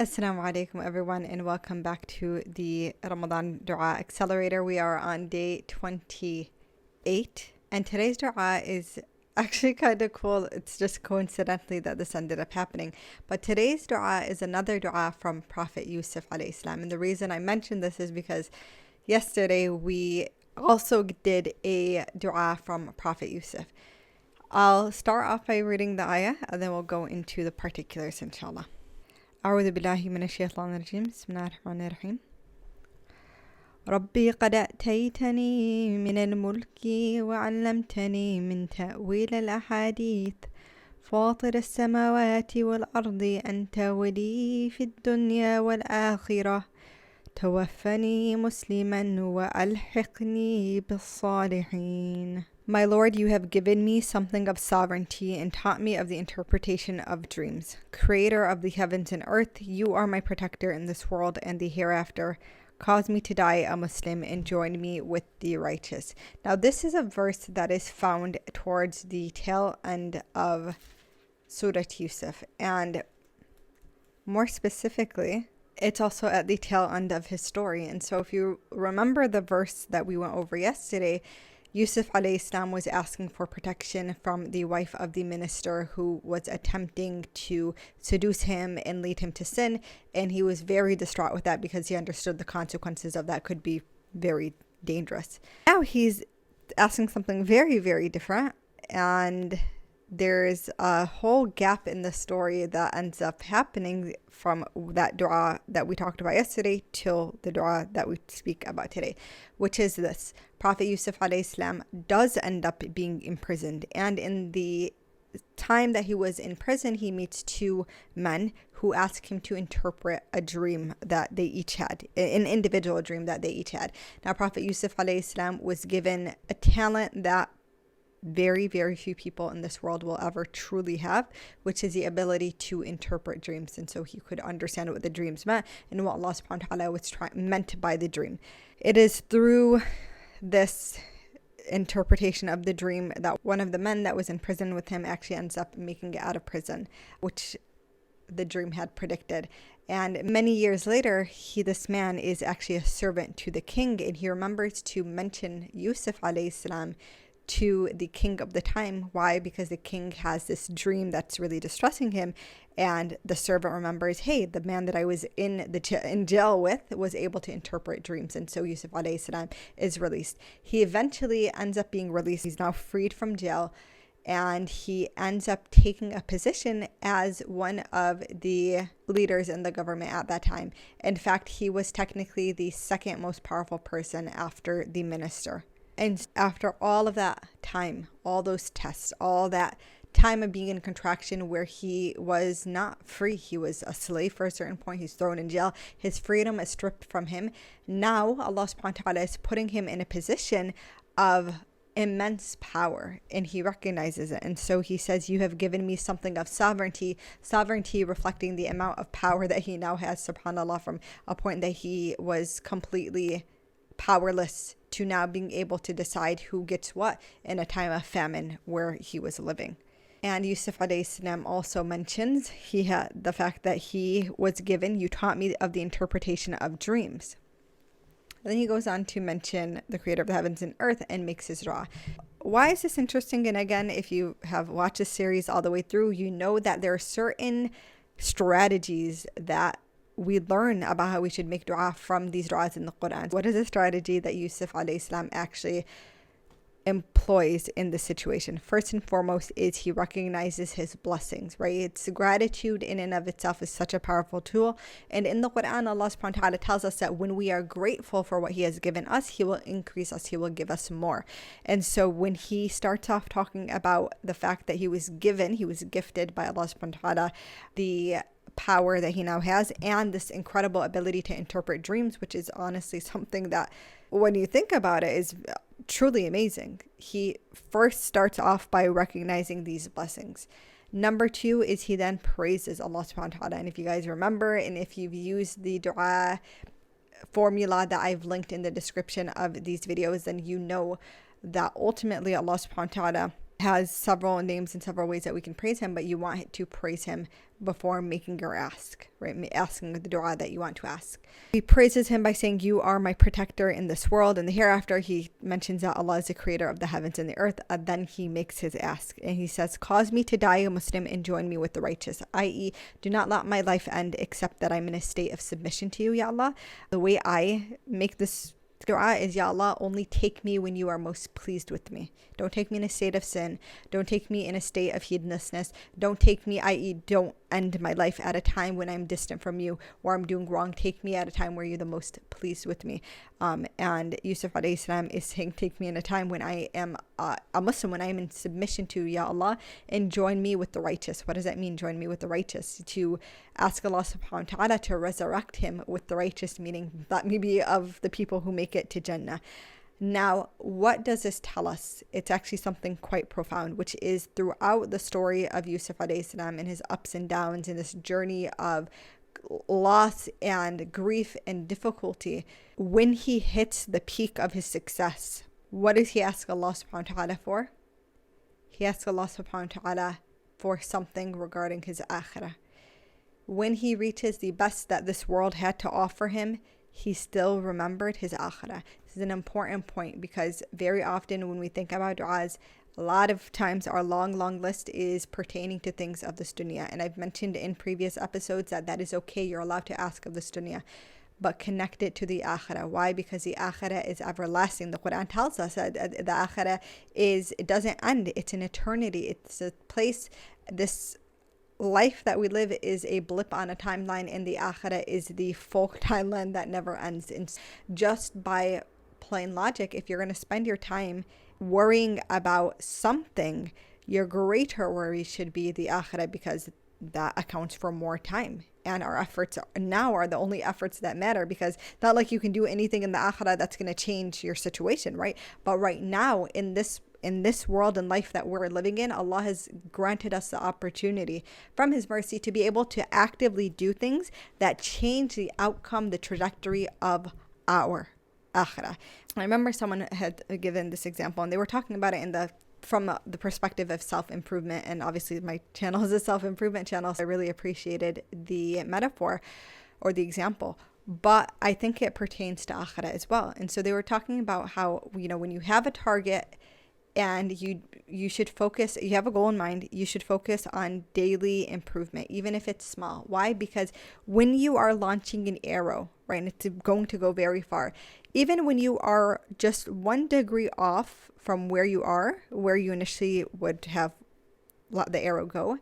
Assalamu alaikum everyone, and welcome back to the Ramadan Dua Accelerator. We are on day 28 and today's dua is actually kind of cool. It's just coincidentally that this ended up happening. But today's dua is another dua from Prophet Yusuf alayhi salam. And the reason I mentioned this is because yesterday we also did a dua from Prophet Yusuf. I'll start off by reading the ayah and then we'll go into the particulars inshallah. أعوذ بالله من الشيطان الرجيم بسم الله الرحمن الرحيم ربي قد أتيتني من الملك وعلمتني من تأويل الأحاديث فاطر السماوات والأرض أنت ولي في الدنيا والآخرة توفني مسلما وألحقني بالصالحين. My Lord, you have given me something of sovereignty and taught me of the interpretation of dreams. Creator of the heavens and earth, you are my protector in this world and the hereafter. Cause me to die a Muslim and join me with the righteous. Now, this is a verse that is found towards the tail end of Surah Yusuf. And more specifically, it's also at the tail end of his story. And so if you remember the verse that we went over yesterday, Yusuf alayhi salam was asking for protection from the wife of the minister who was attempting to seduce him and lead him to sin. And he was very distraught with that because he understood the consequences of that could be very dangerous. Now he's asking something very, very different. And there's a whole gap in the story that ends up happening from that dua that we talked about yesterday till the dua that we speak about today, which is this. Prophet Yusuf alayhi salam does end up being imprisoned, and in the time that he was in prison, he meets two men who ask him to interpret a dream that they each had, an individual dream that they each had. Now, Prophet Yusuf alayhi salam was given a talent that very, very few people in this world will ever truly have, which is the ability to interpret dreams. And so he could understand what the dreams meant and what Allah subhanahu wa ta'ala was meant by the dream. It is through this interpretation of the dream that one of the men that was in prison with him actually ends up making it out of prison, which the dream had predicted. And many years later, this man is actually a servant to the king, and he remembers to mention Yusuf alayhi salam to the king of the time. Why? Because the king has this dream that's really distressing him, and the servant remembers, hey, the man that I was in jail with was able to interpret dreams. And so Yusuf alayhi salam is released. He eventually ends up being released. He's now freed from jail, and he ends up taking a position as one of the leaders in the government at that time. In fact, he was technically the second most powerful person after the minister. And after all of that time, all those tests, all that time of being in contraction where he was not free, he was a slave for a certain point, he's thrown in jail, his freedom is stripped from him. Now Allah subhanahu wa ta'ala is putting him in a position of immense power, and he recognizes it. And so he says, you have given me something of sovereignty reflecting the amount of power that he now has, subhanAllah, from a point that he was completely powerless to now being able to decide who gets what in a time of famine where he was living. And Yusuf alayhi salam also mentions the fact that he was given, you taught me of the interpretation of dreams. And then he goes on to mention the creator of the heavens and earth and makes his dua. Why is this interesting? And again, if you have watched this series all the way through, you know that there are certain strategies that we learn about how we should make dua from these duas in the Quran. What is the strategy that Yusuf alayhi salam actually employs in this situation? First and foremost is he recognizes his blessings, right? It's gratitude in and of itself is such a powerful tool. And in the Quran, Allah subhanahu wa ta'ala tells us that when we are grateful for what he has given us, he will increase us, he will give us more. And so when he starts off talking about the fact that he was gifted by Allah subhanahu wa ta'ala the power that he now has and this incredible ability to interpret dreams, which is honestly something that when you think about it is truly amazing. He first starts off by recognizing these blessings. Number two is he then praises Allah subhanahu wa ta'ala. And if you guys remember, and if you've used the dua formula that I've linked in the description of these videos, then you know that ultimately Allah subhanahu wa ta'ala has several names and several ways that we can praise him, but you want to praise him before making your ask, right? Asking the dua that you want to ask. He praises him by saying, you are my protector in this world and the hereafter. He mentions that Allah is the creator of the heavens and the earth. And then he makes his ask and he says, cause me to die a Muslim and join me with the righteous, i.e. do not let my life end except that I'm in a state of submission to you, Ya Allah. The way I make this dua is, Ya Allah, only take me when you are most pleased with me. Don't take me in a state of sin. Don't take me in a state of heedlessness. Don't take me, i.e. don't end my life at a time when I'm distant from you or I'm doing wrong. Take me at a time where you're the most pleased with me. And Yusuf alayhi salam is saying, take me in a time when I am a Muslim, when I am in submission to Ya Allah, and join me with the righteous. What does that mean, join me with the righteous? To ask Allah subhanahu wa ta'ala to resurrect him with the righteous, meaning that maybe of the people who make it to Jannah. Now, what does this tell us? It's actually something quite profound, which is throughout the story of Yusuf alayhi salam and his ups and downs in this journey of loss and grief and difficulty, when he hits the peak of his success, what does he ask Allah subhanahu wa ta'ala for? He asks Allah subhanahu wa ta'ala for something regarding his akhirah. When he reaches the best that this world had to offer him, he still remembered his akhirah. This is an important point because very often when we think about du'as, a lot of times our long list is pertaining to things of this dunya. And I've mentioned in previous episodes that is okay. You're allowed to ask of this dunya, but connect it to the akhirah. Why? Because the akhirah is everlasting. The Quran tells us that the akhirah it doesn't end. It's an eternity. It's a place, this life that we live is a blip on a timeline, and the akhirah is the full timeline that never ends. And just by plain logic, if you're going to spend your time worrying about something, your greater worry should be the akhirah, because that accounts for more time. And our efforts now are the only efforts that matter, because not like you can do anything in the akhirah that's going to change your situation, right? But right now in this world and life that we're living in, Allah has granted us the opportunity from his mercy to be able to actively do things that change the outcome, the trajectory of our akhirah. I remember someone had given this example, and they were talking about it from the perspective of self-improvement. And obviously my channel is a self-improvement channel, so I really appreciated the metaphor or the example. But I think it pertains to akhirah as well. And so they were talking about how, when you have a target and you should focus, you have a goal in mind, you should focus on daily improvement, even if it's small. Why? Because when you are launching an arrow, right, and it's going to go very far, even when you are just 1 degree off from where you initially would have let the arrow go,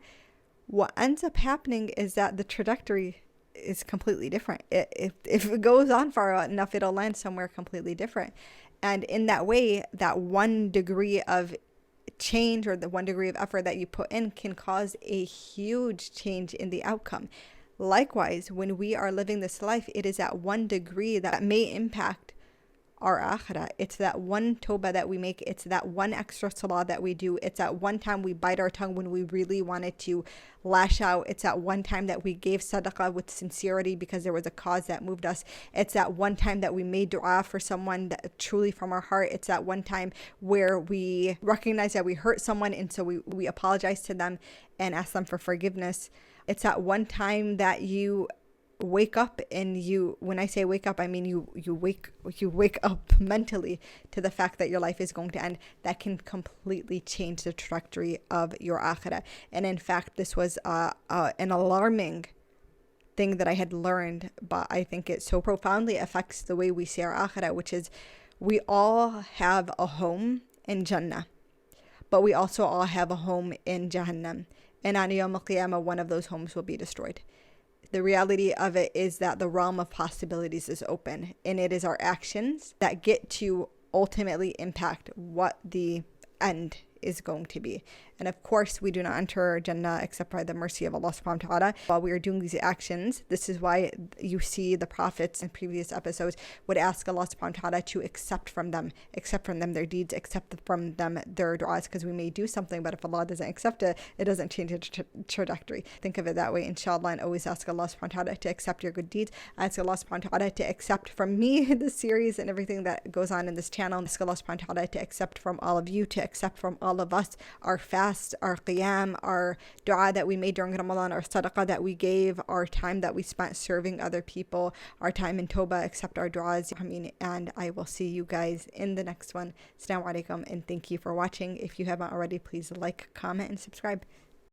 what ends up happening is that the trajectory is completely different. If it goes on far enough, it'll land somewhere completely different. And in that way, that 1 degree of change or the 1 degree of effort that you put in can cause a huge change in the outcome. Likewise, when we are living this life, it is that 1 degree that may impact our akhirah. It's that 1 tawbah that we make. It's that 1 extra salah that we do. It's that 1 time we bite our tongue when we really wanted to lash out. It's that 1 time that we gave sadaqah with sincerity because there was a cause that moved us. It's that 1 time that we made dua for someone that truly from our heart. It's that 1 time where we recognize that we hurt someone, and so we apologize to them and ask them for forgiveness. It's that 1 time that you wake up, and when I say wake up, I mean you wake up mentally to the fact that your life is going to end. That can completely change the trajectory of your akhirah. And in fact, this was an alarming thing that I had learned, but I think it so profoundly affects the way we see our akhirah, which is we all have a home in Jannah, but we also all have a home in Jahannam. And on Yawm al-Qiyamah, one of those homes will be destroyed. The reality of it is that the realm of possibilities is open, and it is our actions that get to ultimately impact what the end is going to be. And of course, we do not enter Jannah except by the mercy of Allah subhanahu wa ta'ala. While we are doing these actions, this is why you see the prophets in previous episodes would ask Allah subhanahu wa ta'ala to accept from them their deeds, accept from them their du'as, because we may do something, but if Allah doesn't accept it, it doesn't change its trajectory. Think of it that way, inshallah, and always ask Allah subhanahu wa ta'ala to accept your good deeds. Ask Allah subhanahu wa ta'ala to accept from me this series and everything that goes on in this channel. Ask Allah subhanahu wa ta'ala to accept from all of you, to accept from all of us our fast, our qiyam, our dua that we made during Ramadan, our sadaqah that we gave, our time that we spent serving other people, our time in Tawbah, accept our du'as. And I will see you guys in the next one. Assalamu alaikum, and thank you for watching. If you haven't already, please like, comment, and subscribe.